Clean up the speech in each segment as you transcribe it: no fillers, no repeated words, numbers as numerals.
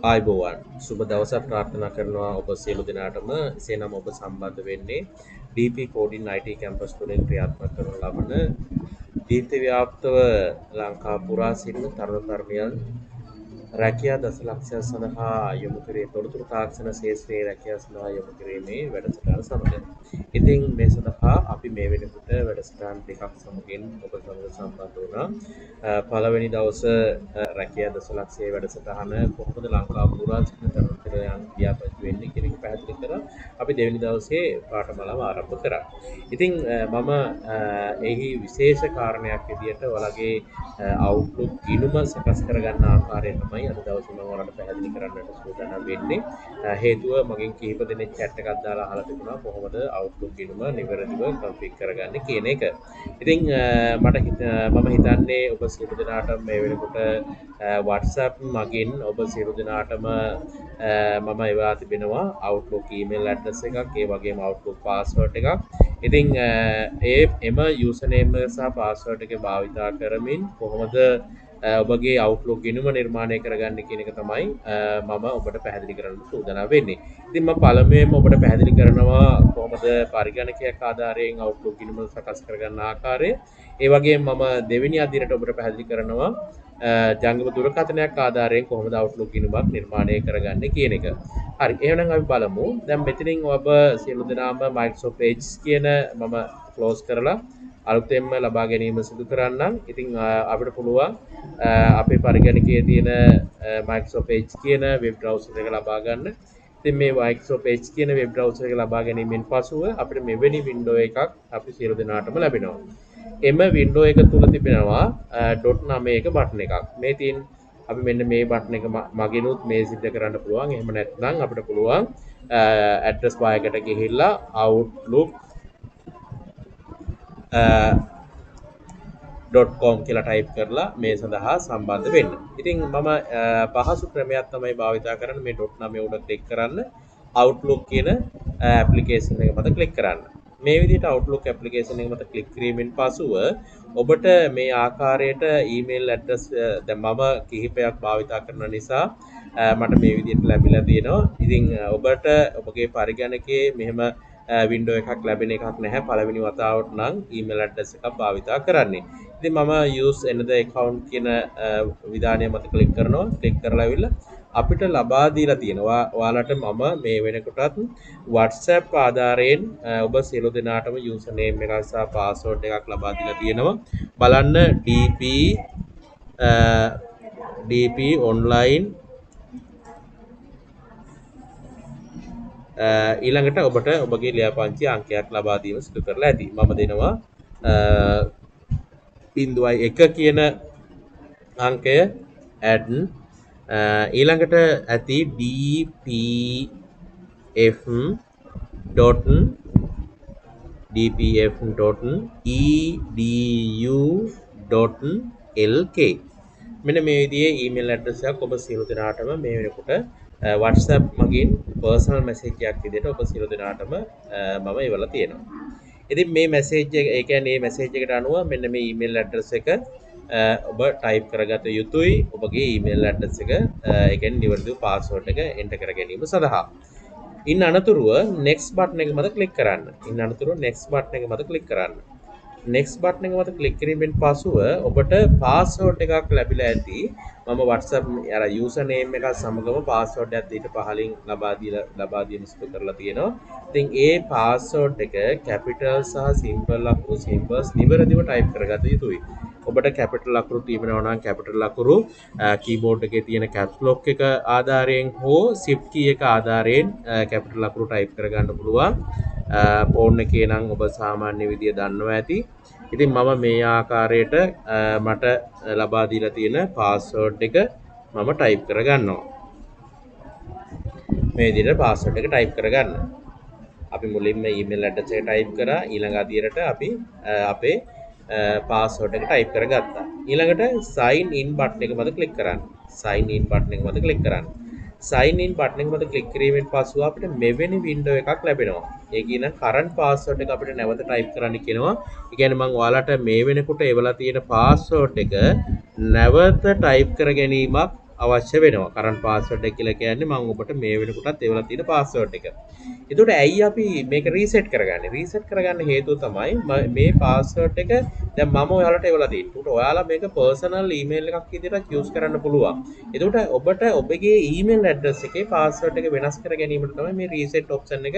ආයුබෝවන් සුබ දවසක් ප්‍රාර්ථනා කරනවා ඔබ සියලු දෙනාටම එසේනම් ඔබ සම්බන්ධ වෙන්නේ dpcode.lk කැම්පස් තුළින් ක්‍රියාත්මක කරන ලබන දීර්ඝ ව්‍යාප්තව ලංකා පුරා සිටින තරුණ තරුණියන් රැකියා දසලක්ෂයක් සඳහා යොමු කරේ තොරතුරු තාක්ෂණ ශාස්ත්‍රයේ රැකියාව සඳහා යොමු කිරීමේ වැඩසටහන සමග. ඉතින් මේ සඳහා අපි මේ වෙනකොට වැඩසටහන් දෙකක් සමගින් ඔබ සමග සම්බන්ධ වුණා. පළවෙනි දවසේ රැකියා දසලක්ෂයේ වැඩසටහන කොහොමද ලංකාව පුරා සිටින තරුණ තරුණියන් ව්‍යාපෘති වෙන්නේ කියන එක පැහැදිලි කරලා අපි දෙවෙනි දවසේ පාඨමාලාව ආරම්භ කරා. ඉතින් මම එහි විශේෂ කාරණයක් විදිහට ඔයාලගේ Outlook ගිණුම සකස් කරගන්න ආකාරය තමයි අද දවසේ මම ඔයාලට පැහැදිලි කරන්නට සූදානම් වෙන්නේ. හේතුව මගෙන් කිහිප දෙනෙක් chat එකක් දාලා අහලා තිබුණා කොහොමද Outlook ගිණුම නිවැරදිව config කරගන්නේ කියන එක. ඉතින් මම හිතන්නේ ඔබ සියලු දෙනාට මේ වෙනකොට WhatsApp මගින් ඔබ සියලු දෙනාටම මම එවා තිබෙනවා Outlook email address එකක්, ඒ වගේම Outlook password එකක්. ඉතින් එම username සහ password එක භාවිතා කරමින් කොහොමද ඔබගේ Outlook ගිණුම නිර්මාණය කරගන්න කියන එක තමයි මම ඔබට පැහැදිලි කරන්න සූදානම් වෙන්නේ. ඉතින් මම පළමුවෙන්ම ඔබට පැහැදිලි කරනවා කොහොමද පරිගණකයක් ආධාරයෙන් Outlook ගිණුම සකස් කරගන්න ආකාරය. ඒ වගේම මම දෙවෙනි අදියරට ඔබට පැහැදිලි කරනවා ජංගම දුරකථනයක් ආධාරයෙන් කොහොමද Outlook ගිණුමක් නිර්මාණය කරගන්නේ කියන එක. හරි, එහෙනම් අපි බලමු. දැන් මෙතනින් ඔබ සියලු දෙනාම Microsoft Edge කියන මම ක්ලෝස් කරලා අලුතෙන්ම ලබා ගැනීම සිදු කරන්නම්. ඉතින් අපිට පුළුවන් අපේ පරිගණකයේ තියෙන Microsoft Edge කියන වෙබ් බ්‍රවුසර් එක ලබා ගන්න. ඉතින් මේ Microsoft Edge කියන වෙබ් බ්‍රවුසර් එක ලබා ගැනීමෙන් පසුව අපිට මෙවැනි වින්ඩෝ එකක් අපි සියලු දෙනාටම ලැබෙනවා. එම වින්ඩෝ එක තුල තිබෙනවා .9 බටන් එකක්. මේ තියෙන අපි මෙන්න මේ බටන් එක මගිනුත් මේ සිද්ධ කරන්න පුළුවන්. එහෙම නැත්නම් අපිට පුළුවන් ඇඩ්‍රස් බාර් එකට ගිහිල්ලා Outlook .com කියලා ටයිප් කරලා මේ සඳහා සම්බන්ධ වෙන්න. ඉතින් මම පහසු ක්‍රමයක් තමයි භාවිතා කරන්නේ. මේ .9 උඩ ක්ලික් කරන්න Outlook කියන ඇප්ලිකේෂන් එක මත ක්ලික් කරන්න. මේ විදිහට Outlook ඇප්ලිකේෂන් එක මත ක්ලික් කිරීමෙන් පසුව ඔබට මේ ආකාරයට ඊමේල් ඇඩ්‍රස් දැන් මම කිහිපයක් භාවිතා කරන නිසා මට මේ විදිහට ලැබිලා තියෙනවා. ඉතින් ඔබට ඔබගේ පරිගණකයේ මෙහෙම වින්ඩෝ එකක් ලැබෙන එකක් නැහැ පළවෙනි වතාවට නම් ඊමේල් ඇඩ්‍රස් එකක් භාවිතා කරන්නේ. ඉතින් මම use another account කියන විධානය මත ක්ලික් කරනවා. ක්ලික් කරලා ඇවිල්ලා අපිට ලබා දීලා තියෙනවා. ඔයාලට මම මේ වෙනකොටත් WhatsApp ආධාරයෙන් ඔබ සියලු දෙනාටම username එකක් සහ password එකක් ලබා දීලා තියෙනවා. බලන්න dp online ඊළඟට ඔබට ඔබගේ ලියාපදිංචි අංකයක් ලබා දීම සිදු කරලා ඇති. මම දෙනවා 0.1 කියන අංකය add ඊළඟට ඇති dpf.edu.lk මෙන්න මේ විදිහේ ඊමේල් ඇඩ්‍රස් එකක් ඔබ සියලු දෙනාටම මේ වෙනකොට WhatsApp මගින් personal message එකක් විදිහට ඔබ සියලු දෙනාටම මම එවලා තියෙනවා. ඉතින් මේ message එක ඒ කියන්නේ මේ message එකට අනුව මෙන්න මේ email address එක ඔබ type කරගත යුතුයි ඔබගේ email address එක ඒ කියන්නේ නිවැරදිව password එක enter කර ගැනීම සඳහා. ඉන් අනතුරුව next button එක මත click කරන්න. next button එක මත click කරන්න. next button එක මත click කිරීමෙන් පසුව ඔබට password එකක් ලැබිලා ඇති. මම WhatsApp අර user name එක සමගම password එකත් ඊට පහලින් ලබා දීම සිදු කරලා තියෙනවා. ඉතින් ඒ password එක capital සහ simple අකුරු symbols නිවැරදිව type කරගත යුතුයි. ඔබට capital අකුරු තිබෙනවා නම් capital අකුරු keyboard එකේ තියෙන caps lock එක ආධාරයෙන් හෝ shift key එක ආධාරයෙන් capital අකුරු type කරගන්න පුළුවන්. phone එකේ නම් ඔබ සාමාන්‍ය විදිය දන්නවා ඇති. ඉතින් මම මේ ආකාරයට මට ලබා දීලා තියෙන password එක මම type කරගන්නවා. මේ විදිහට password එක type කරගන්න. අපි මුලින්ම email address එක type කරා. ඊළඟ අදියරට අපි අපේ password එක type කරගත්තා. ඊළඟට sign in button එක මත click කරන්න. sign in button එක මත click කරන්න. sign in button එක මත click කිරීමෙන් පසුව අපිට මෙවැනි window එකක් ලැබෙනවා. ඒ කියන current password එක අපිට නැවත type කරන්න කියනවා. ඒ කියන්නේ මම ඔයාලට මේ වෙනකොට එවලා තියෙන password එක නැවත type කර ගැනීමක් අවශ්‍ය වෙනවා. කරන්ට් පාස්වර්ඩ් එක කියලා කියන්නේ මම ඔබට මේ වෙනකොටත් එවලා තියෙන පාස්වර්ඩ් එක. එතකොට ඇයි අපි මේක රීසෙට් කරගන්නේ? රීසෙට් කරගන්න හේතුව තමයි මේ පාස්වර්ඩ් එක දැන් මම ඔයාලට එවලා තියෙන්නේ. ඒකට ඔයාලා මේක පර්සනල් ඊමේල් එකක් විදිහට යූස් කරන්න පුළුවන්. එතකොට ඔබට ඔබගේ ඊමේල් ඇඩ්‍රස් එකේ පාස්වර්ඩ් එක වෙනස් කර ගැනීමට තමයි මේ රීසෙට් ඔප්ෂන් එක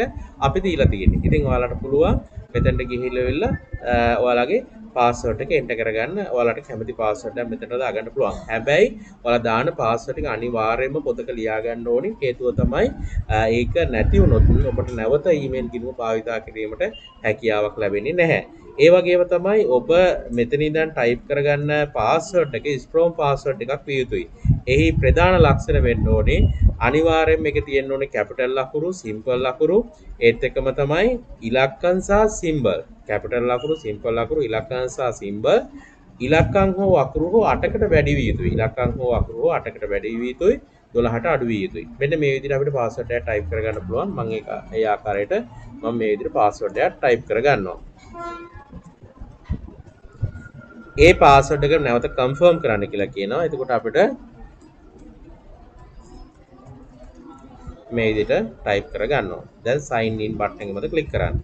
අපි දීලා තියෙන්නේ. ඉතින් ඔයාලට පුළුවන් මෙතනට ගිහිල්ලා ඔයාලගේ පාස්වර්ඩ් එක එන්ටර් කරගන්න. ඔයාලට කැමති පාස්වර්ඩ් එකක් මෙතනට දාගන්න පුළුවන්. හැබැයි ඔයාලා දාන පාස්වර්ඩ් එක අනිවාර්යයෙන්ම පොතක ලියා ගන්න ඕනි. හේතුව තමයි ඒක නැති වුණොත් ඔබට නැවත ඊමේල් ගිණුම භාවිතා කිරීමට හැකියාවක් ලැබෙන්නේ නැහැ. ඒ වගේම තමයි ඔබ මෙතන ඉඳන් ටයිප් කරගන්න පාස්වර්ඩ් එක ස්ට්‍රෝං පාස්වර්ඩ් එකක් විය යුතුයි. එහි ප්‍රධාන ලක්ෂණ වෙන්න ඕනේ අනිවාර්යයෙන් මේක තියෙන්න ඕනේ කැපිටල් අකුරු, සිම්පල් අකුරු, ඒත් එක්කම තමයි ඉලක්කම් සහ සිම්බල්. කැපිටල් අකුරු, සිම්පල් අකුරු, ඉලක්කම් සහ සිම්බල් ඉලක්කම් හෝ අකුරු හෝ 8කට වැඩි විය යුතුයි. ඉලක්කම් හෝ අකුරු හෝ 8කට වැඩි විය යුතුයි. 12ට අඩු විය යුතුයි. මෙන්න මේ විදිහට අපිට පාස්වර්ඩ් එක ටයිප් කරගන්න පුළුවන්. මම ඒ ආකාරයට මම මේ විදිහට පාස්වර්ඩ් එක ටයිප් කරගන්නවා. ඒ පාස්වර්ඩ් එක නැවත කන්ෆර්ම් කරන්න කියලා කියනවා. එතකොට අපිට මේ විදිහට ටයිප් කරගන්නවා. දැන් sign in බටන් එක මත ක්ලික් කරන්න.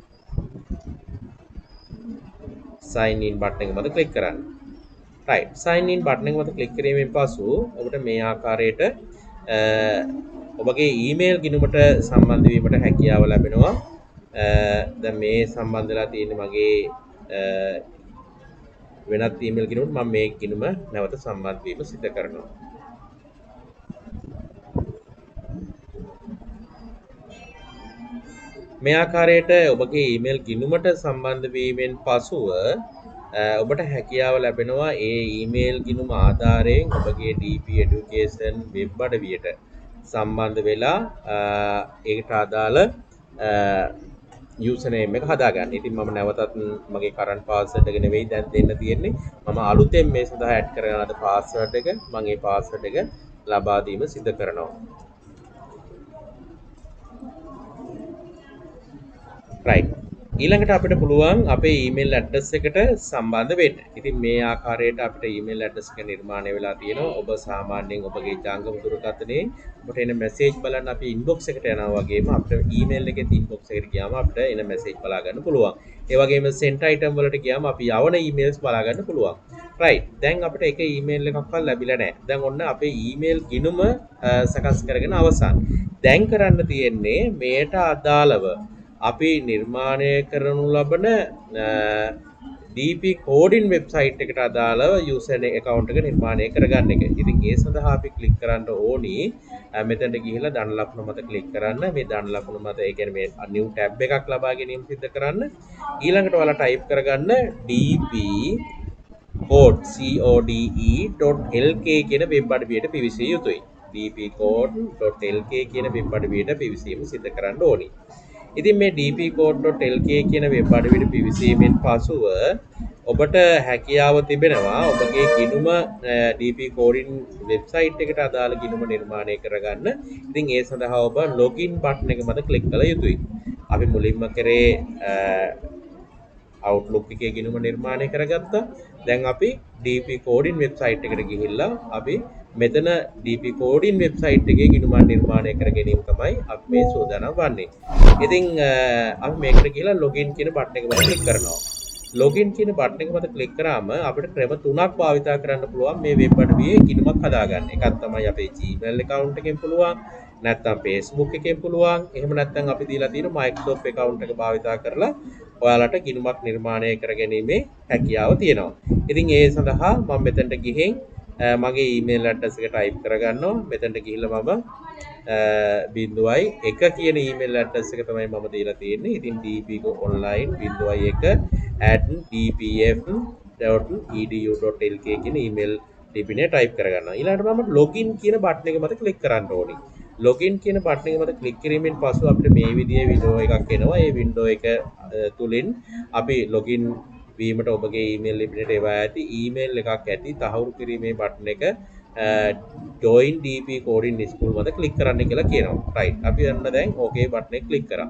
sign in බටන් එක මත ක්ලික් කරන්න. right sign in බටන් එක මත ක්ලික් කිරීමෙන් පසු ඔබට මේ ආකාරයට ඔබගේ ඊමේල් ගිණුමට සම්බන්ධ වීමට හැකියාව ලැබෙනවා. දැන් මේ සම්බන්ධ වෙලා තියෙන්නේ මගේ වෙනත් ඊමේල් ගිණුමට මම මේ ගිණුම නැවත සම්බන්ධ වීම සිදු කරනවා. මේ ආකාරයට ඔබගේ ඊමේල් ගිණුමට සම්බන්ධ වීමෙන් පසුව ඔබට හැකියාව ලැබෙනවා ඒ ඊමේල් ගිණුම ආධාරයෙන් ඔබගේ DP education වෙබ් අඩවියට සම්බන්ධ වෙලා ඒකට අදාළ යූසර් නේම් එක හදාගන්න. ඉතින් මම නැවතත් මගේ කරන්ට් පාස්වර්ඩ් එක නෙවෙයි දැන් දෙන්න තියෙන්නේ. මම අලුතෙන් මේ සඳහා ඇඩ් කරගෙන ආද පාස්වර්ඩ් එක මම ඒ පාස්වර්ඩ් එක ලබා දීම සිදු කරනවා. right ඊළඟට අපිට පුළුවන් අපේ ඊමේල් ඇඩ්‍රස් එකට සම්බන්ධ වෙන්න. ඉතින් මේ ආකාරයට අපිට ඊමේල් ඇඩ්‍රස් එක නිර්මාණය වෙලා තියෙනවා. ඔබ සාමාන්‍යයෙන් ඔබගේ ජංගම දුරකථනයේ ඔබට එන මැසේජ් බලන්න අපි ඉන්බොක්ස් එකට යනවා වගේම අපිට ඊමේල් එකේ ඉන්බොක්ස් එකට ගියාම අපිට එන මැසේජ් බලා ගන්න පුළුවන්. ඒ වගේම sent item වලට ගියාම අපි යවන ඊමේල්ස් බලා ගන්න පුළුවන්. right දැන් අපිට එක ඊමේල් එකක්වත් ලැබිලා නැහැ. දැන් ඔන්න අපේ ඊමේල් ගිණුම සකස් කරගෙන අවසන්. දැන් කරන්න තියෙන්නේ මේට අදාළව අපි නිර්මාණය කරනු ලබන DP කෝඩින් වෙබ්සයිට් එකට අදාළව යූසර් account එක නිර්මාණය කරගන්න එක. ඉතින් ඒ සඳහා අපි ක්ලික් කරන්න ඕනි මෙතනට ගිහිල්ලා ධන ලකුණ මත ක්ලික් කරන්න. මේ ධන ලකුණ මත ඒ කියන්නේ මේ new tab එකක් ලබා ගැනීම සිදු කරන්න. ඊළඟට ඔයාලා ටයිප් කරගන්න dpcode.lk කියන වෙබ් අඩවියට පිවිසිය යුතුයි. dpcode.lk කියන වෙබ් අඩවියට පිවිසීම සිදු කරන්න ඕනි. ඉතින් මේ dpcode.lk කියන වෙබ් අඩවියට පිවිසීමෙන් පසුව ඔබට හැකියාව තිබෙනවා ඔබගේ ගිණුම DP කෝඩින් වෙබ්සයිට් එකට අදාළ ගිණුම නිර්මාණය කරගන්න. ඉතින් ඒ සඳහා ඔබ login බටන් එක මත ක්ලික් කළ යුතුයි. අපි මුලින්ම කරේ Outlook එකේ ගිණුම නිර්මාණය කරගත්තා. දැන් අපි DP කෝඩින් වෙබ්සයිට් එකට ගිහිල්ලා අපි මෙතන DP කෝඩින් වෙබ්සයිට් එකේ ගිණුම නිර්මාණය කර ගැනීම තමයි අපි මේ සූදානම් වන්නේ. ඉතින් අපි මේකට ගිහලා login කියන බටන් එක මත ක්ලික් කරනවා. login කියන බටන් එක මත ක්ලික් කරාම අපිට ක්‍රම තුනක් භාවිතා කරන්න පුළුවන් මේ වෙබ් අඩවියේ ගිණුමක් හදාගන්න. එකක් තමයි අපේ Gmail account එකෙන් පුළුවන්, නැත්නම් Facebook එකෙන් පුළුවන්. එහෙම නැත්නම් අපි දීලා තියෙන Microsoft account එක භාවිතා කරලා ඔයාලට ගිණුමක් නිර්මාණය කරගැනීමේ හැකියාව තියෙනවා. ඉතින් ඒ සඳහා මම මෙතනට ගිහින් මගේ ඊමේල් ඇඩ්‍රස් එක ටයිප් කරගන්නවා. මෙතනට ගිහිල්ලා මම 0.1 කියන ඊමේල් ඇඩ්‍රස් එක තමයි මම දීලා තියෙන්නේ. ඉතින් dpconline.dpf.edu.lk කියන ඊමේල් ලිපිනේ ටයිප් කරගන්නවා. ඊළඟට මම login කියන බටන් එක මත ක්ලික් කරන්න ඕනේ. login කියන බටන් එක මත ක්ලික් කිරීමෙන් පසු අපිට මේ විදිහේ වින්ඩෝ එකක් එනවා. ඒ වින්ඩෝ එක තුලින් අපි login වීමට ඔබගේ ඊමේල් ලිපිනයට එවා ඇති ඊමේල් එකක් ඇති තහවුරු කිරීමේ බටන් එක join dp coding school මත ක්ලික් කරන්න කියලා කියනවා. right. අපි යන්න දැන් okay button එක ක්ලික් කරා.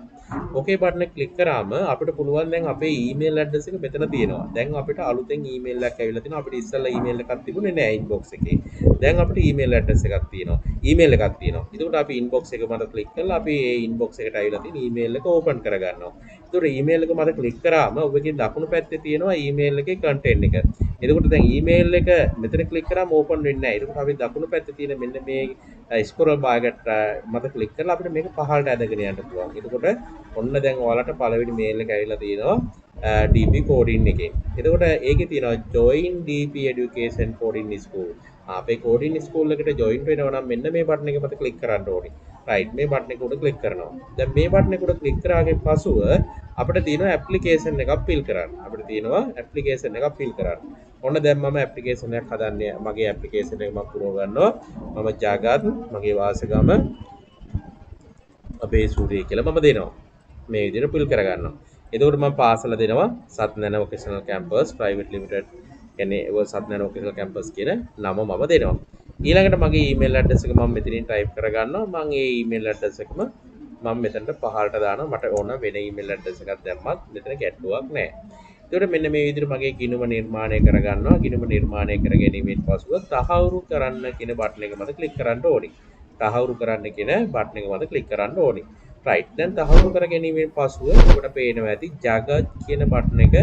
okay button එක ක්ලික් කරාම අපිට පුළුවන් දැන් අපේ email address එක මෙතන තියෙනවා. දැන් අපිට අලුතෙන් email එකක් ඇවිල්ලා තිනවා. අපිට ඉස්සෙල්ලා email එකක් තිබුණේ නෑ inbox එකේ. දැන් අපිට email address එකක් තියෙනවා. email එකක් තියෙනවා. එතකොට අපි inbox එක මත ක්ලික් කරලා අපි ඒ inbox එකට ඇවිල්ලා තියෙන email එක open කරගන්නවා. එතකොට email එක මත ක්ලික් කරාම ඔබගේ දකුණු පැත්තේ තියෙනවා email එකේ content එක. එතකොට දැන් email එක මෙතන ක්ලික් කරාම open වෙන්නේ නැහැ. එතකොට අපි දකුණු පැත්තේ තියෙන මෙන්න මේ scroll bar එකට මත ක්ලික් කරලා අපිට මේක පහළට ඇදගෙන යන්න පුළුවන්. එතකොට ඔන්න දැන් ඔයාලට පළවෙනි mail එක ඇවිල්ලා තියෙනවා dp coding එකෙන්. එතකොට ඒකේ තියෙනවා join dp education coding school. අපේ coding school එකට join වෙනවා නම් මෙන්න මේ button එක මත ක්ලික් කරන්න ඕනේ. right මේ button එක උඩ ක්ලික් කරනවා. දැන් මේ button එක උඩ ක්ලික් කරාගෙන් පසුව අපිට තියෙනවා application එකක් fill කරන්න. අපිට තියෙනවා application එකක් fill කරන්න. ඔන්න දැන් මම application එකක් හදන්නේ. මගේ application එක මම පුරව ගන්නවා. මම ජාගත් මගේ වාසගම අපේ සූරිය කියලා මම දෙනවා. මේ විදිහට fill කරගන්නවා. එතකොට මම පාසල දෙනවා සත්නන වොකේෂනල් කැම්පස් ප්‍රයිවට් ලිමිටඩ් කියන්නේ ඒ සත්නන වොකේෂනල් කැම්පස් කියන නම මම දෙනවා. ඊළඟට මගේ ඊමේල් ඇඩ්‍රස් එක මම මෙතනින් ටයිප් කරගන්නවා. මම ඒ ඊමේල් ඇඩ්‍රස් එකම මම මෙතනට පහළට දානවා. මට ඕන වෙන ඊමේල් ඇඩ්‍රස් එකක් දැම්මත් මෙතන ගැටලුවක් නැහැ. ඒකට මෙන්න මේ විදිහට මගේ ගිණුම නිර්මාණය කරගන්නවා. ගිණුම නිර්මාණය කර ගැනීමෙන් පසුව තහවුරු කරන්න කියන බටන් එක මත ක්ලික් කරන්න ඕනේ. තහවුරු කරන්න කියන බටන් එක මත ක්ලික් කරන්න ඕනේ. right. දැන් තහවුරු කර ගැනීමෙන් පසුව ඔබට පේනවා ඇති ජගත් කියන බටන් එක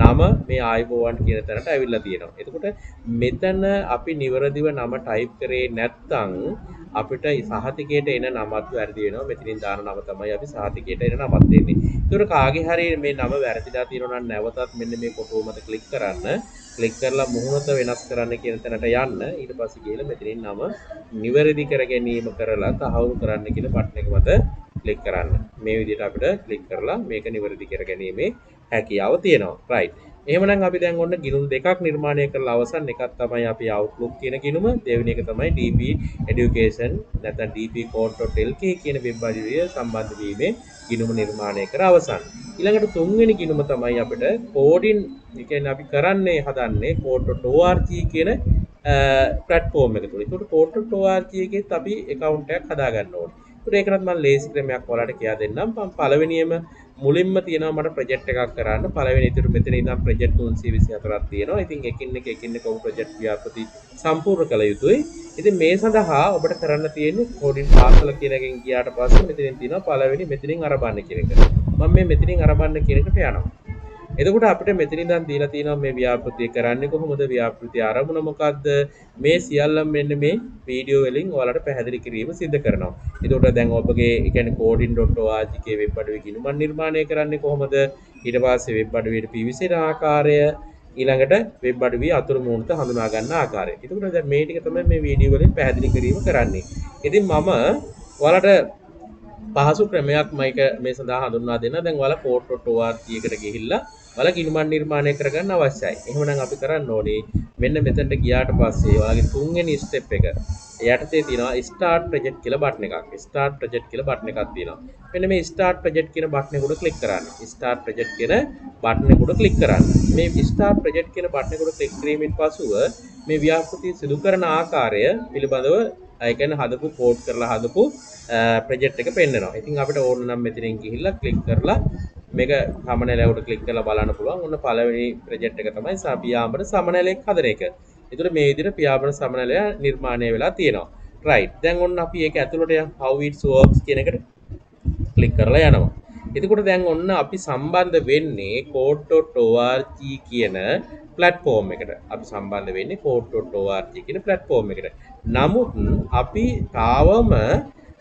නම මේ ආයිබෝවන් කියන තැනට ඇවිල්ලා තියෙනවා. එතකොට මෙතන අපි නිවැරදිව නම ටයිප් කරේ නැත්නම් අපිට සහතිකයට එන නමත් වැරදි වෙනවා. මෙතනින් දාන නම තමයි අපි සහතිකයට එන නමත් දෙන්නේ. ඒතකොට කාගේ හරි මේ නම වැරදිලා තියෙනවා නම් නැවතත් මෙන්න මේ ෆොටෝ මත ක්ලික් කරන්න. ක්ලික් කරලා මුහුණත වෙනස් කරන්න කියන තැනට යන්න. ඊට පස්සේ ගිහලා මෙතනින් නම නිවැරදි කර ගැනීම කරලා තහවුරු කරන්න කියන බටන් එක මත ක්ලික් කරන්න. මේ විදිහට අපිට ක්ලික් කරලා මේක නිවැරදි කර ගැනීමේ හැකියාව තියෙනවා. right. එහෙමනම් අපි දැන් ඔන්න ගිණුම් දෙකක් නිර්මාණය කරලා අවසන් එකක් තමයි අපි Outlook කියන ගිණුම. දෙවෙනි එක තමයි dp education නැත්නම් dpcode.lk කියන වෙබ් අඩවිය සම්බන්ධ වීමේ ගිණුම නිර්මාණය කර අවසන්. ඊළඟට තුන්වෙනි ගිණුම තමයි අපිට coding, ඒ කියන්නේ අපි කරන්නේ හදන්නේ code.org කියන platform එක තුල. ඒකට code.org එකෙත් අපි account එකක් හදා ගන්න ඕනේ. ඒකටත් මම ලේසි ක්‍රමයක් ඔයාලට කියලා දෙන්නම්. මම පළවෙනියම මුලින්ම තියෙනවා මට ප්‍රොජෙක්ට් එකක් කරන්න. පළවෙනි ඉතින් මෙතන ඉඳන් ප්‍රොජෙක්ට් 324ක් තියෙනවා. ඉතින් එකින් එක ඔබ ප්‍රොජෙක්ට් ව්‍යාපෘති සම්පූර්ණ කළ යුතුයි. ඉතින් මේ සඳහා ඔබට කරන්න තියෙන්නේ කෝඩින් පාසල කියන එකෙන් ගියාට පස්සේ මෙතනින් තියෙනවා පළවෙනි මෙතනින් අරබන්න කියන එක. මම මේ මෙතනින් අරබන්න කියන එකට යනවා. එතකොට අපිට මෙතන ඉඳන් දීලා තියෙනවා මේ ව්‍යාපෘතිය කරන්නේ කොහොමද, ව්‍යාපෘතිය ආරමුණ මොකද්ද, මේ සියල්ලම මෙන්න මේ වීඩියෝ වලින් ඔයාලට පැහැදිලි කිරීම සිදු කරනවා. එතකොට දැන් ඔබගේ ඒ කියන්නේ coding.org කේ වෙබ් අඩවිය ගිණුම නිර්මාණය කරන්නේ කොහොමද, ඊට පස්සේ වෙබ් අඩවියට පිවිසෙන ආකාරය, ඊළඟට වෙබ් අඩවිය අතුරු මුහුණට හඳුනා ගන්න ආකාරය. එතකොට දැන් මේ ටික තමයි මේ වීඩියෝ වලින් පැහැදිලි කිරීම කරන්නේ. ඉතින් මම ඔයාලට පහසු ක්‍රමයක් මයික මේ සඳහා හඳුන්වා දෙන්න. දැන් ඔයාලා code.org එකට ගිහිල්ලා ඔයාලා ගිණුම නිර්මාණය කරගන්න අවශ්‍යයි. එහෙමනම් අපි කරන්න ඕනේ මෙන්න මෙතනට ගියාට පස්සේ ඔයාලගේ තුන්වෙනි ස්ටෙප් එක යටතේ තියෙනවා start project කියලා බටන් එකක්. start project කියලා බටන් එකක් තියෙනවා. මෙන්න මේ start project කියන බටන් එක උඩ ක්ලික් කරන්න. start project කියන බටන් එක උඩ ක්ලික් කරන්න. මේ start project කියන බටන් එක උඩ ක්ලික් කිරීමෙන් පසුව මේ ව්‍යාපෘතිය සිදු කරන ආකාරය පිළිබඳව ඒ කියන්නේ හදපු කෝඩ් කරලා හදපු ප්‍රොජෙක්ට් එක පෙන්නනවා. ඉතින් අපිට ඕන නම් මෙතනින් ගිහිල්ලා ක්ලික් කරලා මේක සමනලයට ක්ලික් කරලා බලන්න පුළුවන්. ඔන්න පළවෙනි ප්‍රොජෙක්ට් එක තමයි පියාඹන සමනලයක් හදන එක. ඒතර මේ විදිහට පියාඹන සමනලය නිර්මාණය වෙලා තියෙනවා. right. දැන් ඔන්න අපි ඒක ඇතුළට how it works කියන එකට ක්ලික් කරලා යනවා. එතකොට දැන් ඔන්න අපි සම්බන්ධ වෙන්නේ code.org කියන platform එකට. අපි සම්බන්ධ වෙන්නේ code.org කියන platform එකට. නමුත් අපි තාවම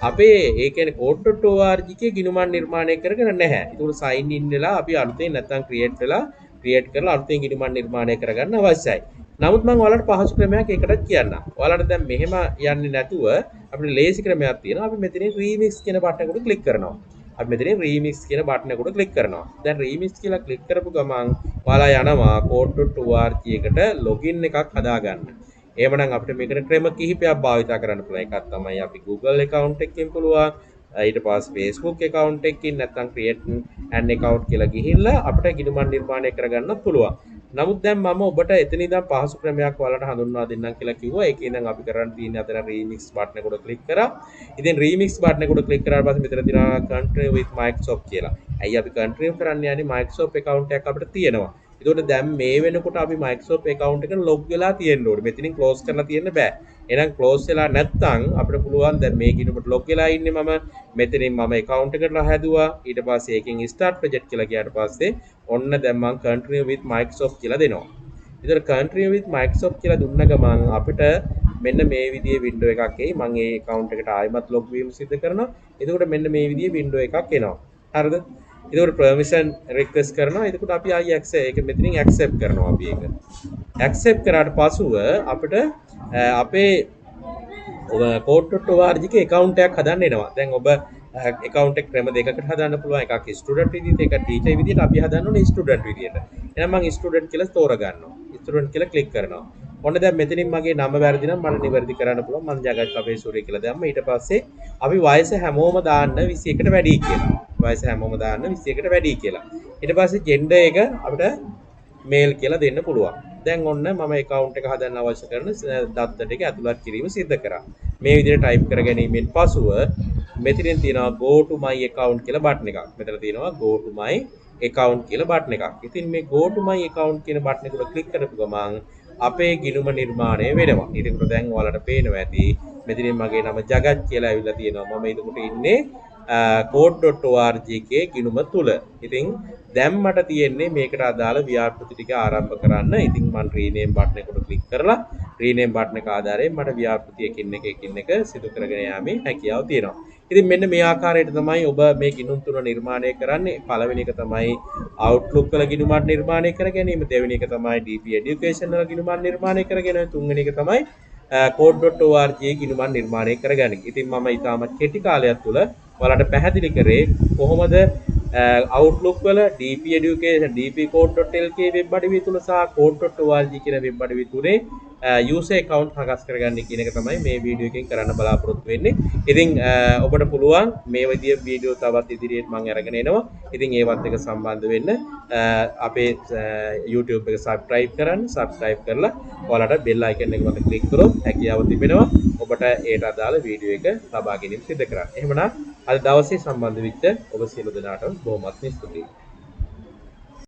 අපේ ඒ කියන්නේ code.org එකේ ගිණුමක් නිර්මාණය කරගෙන නැහැ. ඒක sign in වෙලා අපි අලුතෙන් නැත්තම් create කරලා අලුතෙන් ගිණුමක් නිර්මාණය කරගන්න අවශ්‍යයි. නමුත් මම ඔයාලට පහසු ක්‍රමයක් ඒකටත් කියන්නම්. ඔයාලට දැන් මෙහෙම යන්නේ නැතුව අපිට ලේසි ක්‍රමයක් තියෙනවා. අපි මෙතනින් remix කියන බටන් එකට ක්ලික් කරනවා. අපි මෙතනින් remix කියන බටන් එකට ක්ලික් කරනවා. දැන් remix කියලා ක්ලික් කරපු ගමන් ඔයාලා යනවා code.org එකට login එකක් හදාගන්න. එහෙමනම් අපිට මේකට ක්‍රම කිහිපයක් භාවිත කරන්න පුළුවන්. එකක් තමයි අපි Google account එකකින් පුළුවන්. ඊට පස්සේ Facebook account එකකින් නැත්නම් create an account කියලා ගිහිල්ලා අපිට ගිණුමක් නිර්මාණය කරගන්නත් පුළුවන්. නමුත් දැන් මම ඔබට එතන ඉඳන් පහසු ක්‍රමයක් ඔයාලට හඳුන්වා දෙන්නම් කියලා කිව්වා. ඒකේ ඉඳන් අපි කරන්න තියෙන්නේ අතන රීමික්ස් බටන් එක උඩ ක්ලික් කරා. ඉතින් රීමික්ස් බටන් එක උඩ ක්ලික් කරාට පස්සේ මෙතන තියෙනවා continue with Microsoft කියලා. ඇයි අපි continue කරන්න යන්නේ? Microsoft account එකක් අපිට තියෙනවා. ඒකට දැන් මේ වෙනකොට අපි Microsoft account එකට log වෙලා තියෙන්න ඕනේ. මෙතනින් close කරලා තියෙන්න බෑ. එහෙනම් close වෙලා නැත්නම් අපිට පුළුවන් දැන් මේ කිනුකට log වෙලා ඉන්නේ මම. මෙතනින් මම account එකට හැදුවා. ඊට පස්සේ ඒකෙන් start project කියලා ගියාට පස්සේ ඔන්න දැන් මම continue with Microsoft කියලා දෙනවා. ඒතර continue with Microsoft කියලා දුන්න ගමන් අපිට මෙන්න මේ විදිහේ window එකක් එයි. මම ඒ account එකට ආයෙමත් log වීම සිදු කරනවා. එතකොට මෙන්න මේ විදිහේ window එකක් එනවා. හරිද? එතකොට permission request කරනවා. එතකොට අපි ආයෙ accept ඒක මෙතනින් accept කරනවා අපි ඒක. accept කරාට පසුව අපිට අපේ code.org එකේ account එකක් හදන්න එනවා. දැන් ඔබ account එක ක්‍රම දෙකකට හදන්න පුළුවන්. එකක් student විදිහට, එකක් teacher විදිහට. අපි හදන්න ඕනේ student විදිහට. එහෙනම් මම student කියලා තෝරගන්නවා. student කියලා click කරනවා. ඔන්න දැන් මෙතනින් මගේ නම වැරදි නම් මට නිවැරදි කරන්න පුළුවන්. මම ජගත් කපේසූරිය කියලා දැම්ම. ඊට පස්සේ අපි වයස හැමෝම දාන්න 21කට වැඩි කියලා. වයස හැමෝම දාන්න 21කට වැඩි කියලා. ඊට පස්සේ gender එක අපිට මේල් කියලා දෙන්න පුළුවන්. දැන් ඔන්න මම account එක හදන්න අවශ්‍ය කරන දත්ත ටික ඇතුළත් කිරීම සිද්ධ කරා. මේ විදිහට type කර ගැනීමෙන් පසුව මෙතනින් තියෙනවා go to my account කියලා බටන් එකක්. මෙතන තියෙනවා go to my account කියලා බටන් එකක්. ඉතින් මේ go to my account කියන බටන් එක උඩ click කරපු ගමන් අපේ ගිණුම නිර්මාණය වෙනවා. ඊට දැන් ඔයාලට පේනවා ඇති මෙතනින් මගේ නම ජගත් කියලා ඇවිල්ලා තියෙනවා. මම එතකොට ඉන්නේ code.org එකේ ගිණුම තුල. ඉතින් දැන් මට තියෙන්නේ මේකට අදාළ ව්‍යාපෘති ටික ආරම්භ කරන්න. ඉතින් මම rename බටන් එකට ක්ලික් කරලා rename බටන් එක ආධාරයෙන් මට ව්‍යාපෘති එකින් එක සිදු කරගෙන යාමේ හැකියාව තියෙනවා. ඉතින් මෙන්න මේ ආකාරයට තමයි ඔබ මේ ගිණුම් තුන නිර්මාණය කරන්නේ. පළවෙනි එක තමයි Outlook වල ගිණුමක් නිර්මාණය කර ගැනීම. දෙවෙනි එක තමයි DP education වල ගිණුමක් නිර්මාණය කර ගැනීම. තුන්වෙනි එක තමයි code.org ගිණුමක් නිර්මාණය කරගන්නේ. ඉතින් මම ඊටමත් කෙටි කාලයක් තුළ ඔයාලට පැහැදිලි කරේ කොහොමද Outlook වල dp education dpcode.lk වෙබ් අඩවිය තුල සහ code.org කියන වෙබ් අඩවිය තුනේ user account හකස් කරගන්න කියන එක තමයි මේ වීඩියෝ එකෙන් කරන්න බලාපොරොත්තු වෙන්නේ. ඉතින් ඔබට පුළුවන් මේ විදිහේ වීඩියෝ තවත් ඉදිරියට මම අරගෙන එනවා. ඉතින් ඒවත් එක්ක සම්බන්ධ වෙන්න අපේ YouTube එක subscribe කරන්න. subscribe කරලා ඔයාලට bell icon එක මත click කරොත් හැකියාව තිබෙනවා ඔබට ඒට අදාළ වීඩියෝ එක ලබා ගැනීම සිදු කරන්න. එහෙමනම් අද දවසේ සම්බන්ධ වෙච්ච ඔබ සියලු දෙනාටම බොහොමත්ම ස්තුතියි.